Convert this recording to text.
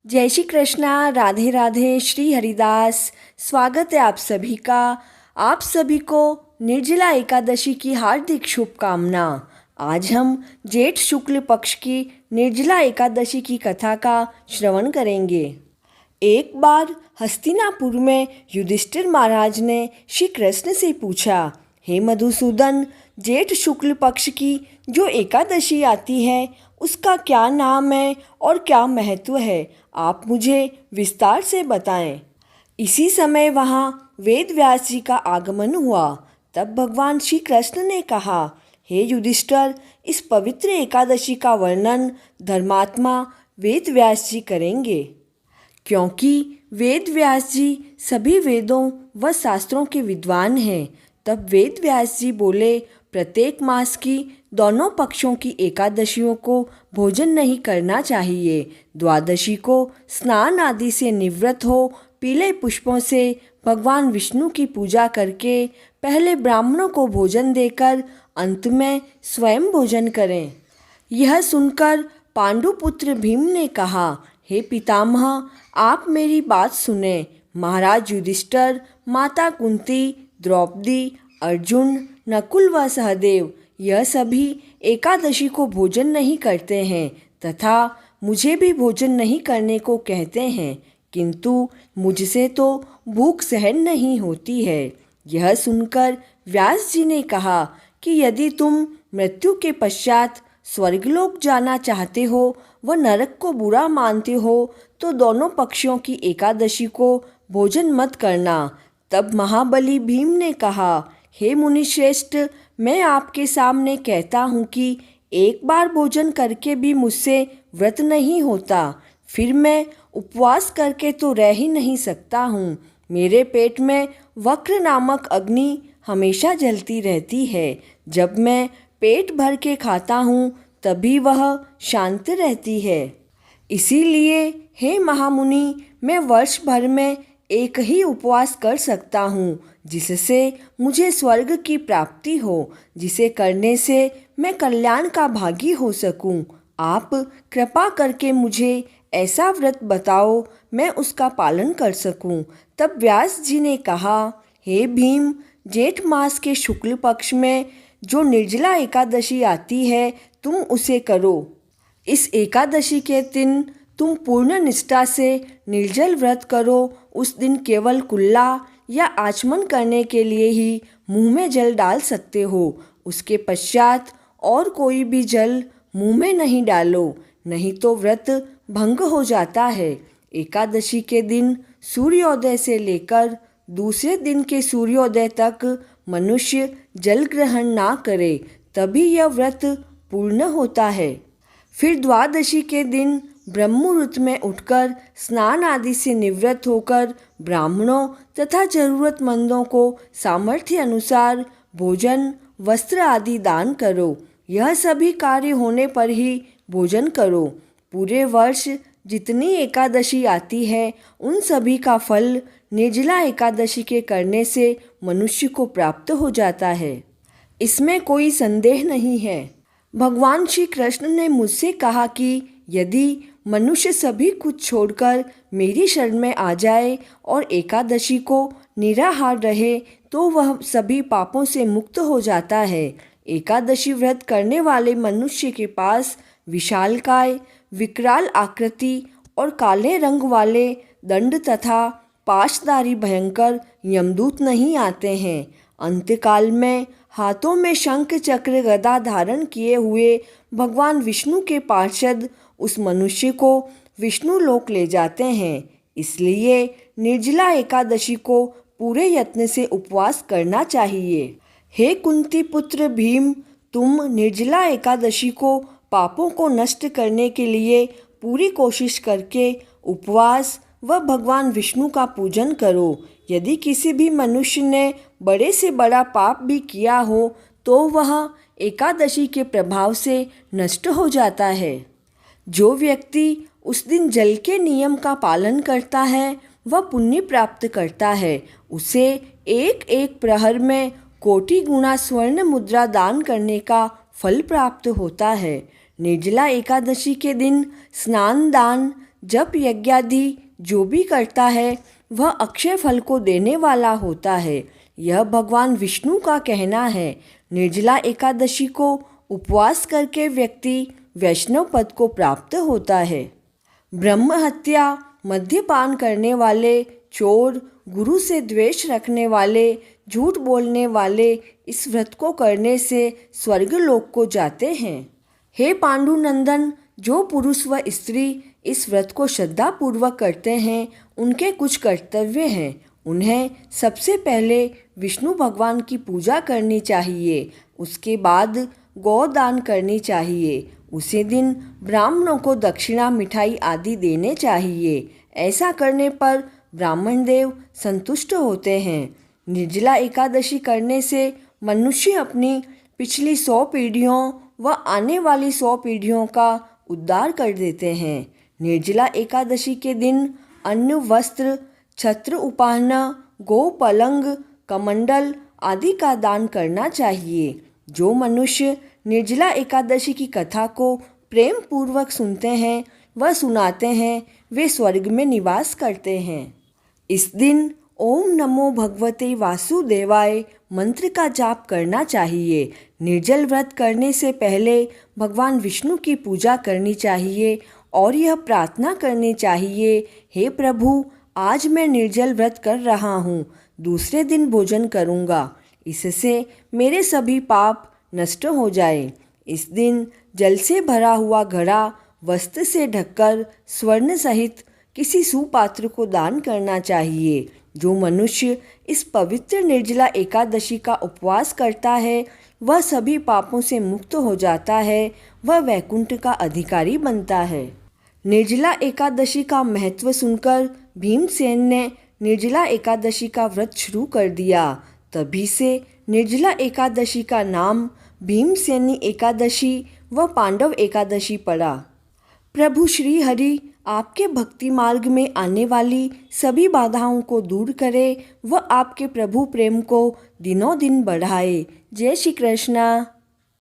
जय श्री कृष्णा, राधे राधे, श्री हरिदास। स्वागत है आप सभी का। आप सभी को निर्जला एकादशी की हार्दिक शुभकामना। आज हम जेठ शुक्ल पक्ष की निर्जला एकादशी की कथा का श्रवण करेंगे। एक बार हस्तिनापुर में युधिष्ठिर महाराज ने श्री कृष्ण से पूछा, हे मधुसूदन, जेठ शुक्ल पक्ष की जो एकादशी आती है उसका क्या नाम है और क्या महत्व है, आप मुझे विस्तार से बताएं। इसी समय वहाँ वेद व्यास जी का आगमन हुआ। तब भगवान श्री कृष्ण ने कहा, हे युधिष्ठिर, इस पवित्र एकादशी का वर्णन धर्मात्मा वेद व्यास जी करेंगे। क्योंकि वेद व्यास जी सभी वेदों व शास्त्रों के विद्वान हैं। तब वेद व्यास जी बोले, प्रत्येक मास की दोनों पक्षों की एकादशियों को भोजन नहीं करना चाहिए। द्वादशी को स्नान आदि से निवृत्त हो पीले पुष्पों से भगवान विष्णु की पूजा करके पहले ब्राह्मणों को भोजन देकर अंत में स्वयं भोजन करें। यह सुनकर पांडुपुत्र भीम ने कहा, हे पितामह, आप मेरी बात सुने। महाराज युधिष्ठिर, माता कुंती, द्रौपदी, अर्जुन, नकुल व सहदेव यह सभी एकादशी को भोजन नहीं करते हैं तथा मुझे भी भोजन नहीं करने को कहते हैं, किंतु मुझसे तो भूख सहन नहीं होती है। यह सुनकर व्यास जी ने कहा कि यदि तुम मृत्यु के पश्चात स्वर्गलोक जाना चाहते हो व नरक को बुरा मानते हो तो दोनों पक्षों की एकादशी को भोजन मत करना। तब महाबली भीम ने कहा, हे मुनिश्रेष्ठ, मैं आपके सामने कहता हूँ कि एक बार भोजन करके भी मुझसे व्रत नहीं होता, फिर मैं उपवास करके तो रह ही नहीं सकता हूँ। मेरे पेट में वक्र नामक अग्नि हमेशा जलती रहती है। जब मैं पेट भर के खाता हूँ तभी वह शांत रहती है। इसीलिए हे महामुनि, मैं वर्ष भर में एक ही उपवास कर सकता हूँ जिससे मुझे स्वर्ग की प्राप्ति हो, जिसे करने से मैं कल्याण का भागी हो सकूँ। आप कृपा करके मुझे ऐसा व्रत बताओ मैं उसका पालन कर सकूँ। तब व्यास जी ने कहा, हे भीम, जेठ मास के शुक्ल पक्ष में जो निर्जला एकादशी आती है तुम उसे करो। इस एकादशी के दिन तुम पूर्ण निष्ठा से निर्जल व्रत करो। उस दिन केवल कुल्ला या आचमन करने के लिए ही मुंह में जल डाल सकते हो। उसके पश्चात और कोई भी जल मुंह में नहीं डालो, नहीं तो व्रत भंग हो जाता है। एकादशी के दिन सूर्योदय से लेकर दूसरे दिन के सूर्योदय तक मनुष्य जल ग्रहण ना करे, तभी यह व्रत पूर्ण होता है। फिर द्वादशी के दिन ब्रह्म मुहूर्त में उठकर स्नान आदि से निवृत्त होकर ब्राह्मणों तथा जरूरतमंदों को सामर्थ्य अनुसार भोजन, वस्त्र आदि दान करो। यह सभी कार्य होने पर ही भोजन करो। पूरे वर्ष जितनी एकादशी आती है उन सभी का फल निर्जला एकादशी के करने से मनुष्य को प्राप्त हो जाता है। इसमें कोई संदेह नहीं है। भगवान श्री कृष्ण ने मुझसे कहा कि यदि मनुष्य सभी कुछ छोड़कर मेरी शरण में आ जाए और एकादशी को निराहार रहे तो वह सभी पापों से मुक्त हो जाता है। एकादशी व्रत करने वाले मनुष्य के पास विशालकाय, विकराल आकृति और काले रंग वाले दंड तथा पाशधारी भयंकर यमदूत नहीं आते हैं। अंतकाल में हाथों में शंख चक्र गदा धारण किए हुए भगवान विष्णु के पार्षद उस मनुष्य को विष्णु लोक ले जाते हैं। इसलिए निर्जला एकादशी को पूरे यत्न से उपवास करना चाहिए। हे कुंती पुत्र भीम, तुम निर्जला एकादशी को पापों को नष्ट करने के लिए पूरी कोशिश करके उपवास व भगवान विष्णु का पूजन करो। यदि किसी भी मनुष्य ने बड़े से बड़ा पाप भी किया हो तो वह एकादशी के प्रभाव से नष्ट हो जाता है। जो व्यक्ति उस दिन जल के नियम का पालन करता है वह पुण्य प्राप्त करता है। उसे एक एक प्रहर में कोटि गुना स्वर्ण मुद्रा दान करने का फल प्राप्त होता है। निर्जला एकादशी के दिन स्नान दान, जप यज्ञादि जो भी करता है वह अक्षय फल को देने वाला होता है, यह भगवान विष्णु का कहना है। निर्जला एकादशी को उपवास करके व्यक्ति वैष्णव पद को प्राप्त होता है। ब्रह्म हत्या, मद्यपान करने वाले, चोर, गुरु से द्वेष रखने वाले, झूठ बोलने वाले इस व्रत को करने से स्वर्गलोक को जाते हैं। हे पांडुनंदन, जो पुरुष व स्त्री इस व्रत को श्रद्धापूर्वक करते हैं उनके कुछ कर्तव्य हैं। उन्हें सबसे पहले विष्णु भगवान की पूजा करनी चाहिए, उसके बाद गौदान करनी चाहिए। उसी दिन ब्राह्मणों को दक्षिणा, मिठाई आदि देने चाहिए। ऐसा करने पर ब्राह्मण देव संतुष्ट होते हैं। निर्जला एकादशी करने से मनुष्य अपनी पिछली 100 पीढ़ियों व आने वाली 100 पीढ़ियों का उद्धार कर देते हैं। निर्जला एकादशी के दिन अन्न, वस्त्र, छत्र, उपाहना, गो, पलंग, कमंडल आदि का दान करना चाहिए। जो मनुष्य निर्जला एकादशी की कथा को प्रेम पूर्वक सुनते हैं व सुनाते हैं वे स्वर्ग में निवास करते हैं। इस दिन ओम नमो भगवते वासुदेवाय मंत्र का जाप करना चाहिए। निर्जल व्रत करने से पहले भगवान विष्णु की पूजा करनी चाहिए और यह प्रार्थना करनी चाहिए, हे प्रभु, आज मैं निर्जल व्रत कर रहा हूँ, दूसरे दिन भोजन करूँगा, इससे मेरे सभी पाप नष्ट हो जाए। इस दिन जल से भरा हुआ घड़ा वस्त्र से ढककर स्वर्ण सहित किसी सुपात्र को दान करना चाहिए। जो मनुष्य इस पवित्र निर्जला एकादशी का उपवास करता है वह सभी पापों से मुक्त हो जाता है, वह वैकुंठ का अधिकारी बनता है। निर्जला एकादशी का महत्व सुनकर भीमसेन ने निर्जला एकादशी का व्रत शुरू कर दिया। तभी से निर्जला एकादशी का नाम भीमसेनी एकादशी व पांडव एकादशी पड़ा। प्रभु श्री हरि आपके भक्ति मार्ग में आने वाली सभी बाधाओं को दूर करे व आपके प्रभु प्रेम को दिनों दिन बढ़ाए। जय श्री कृष्णा।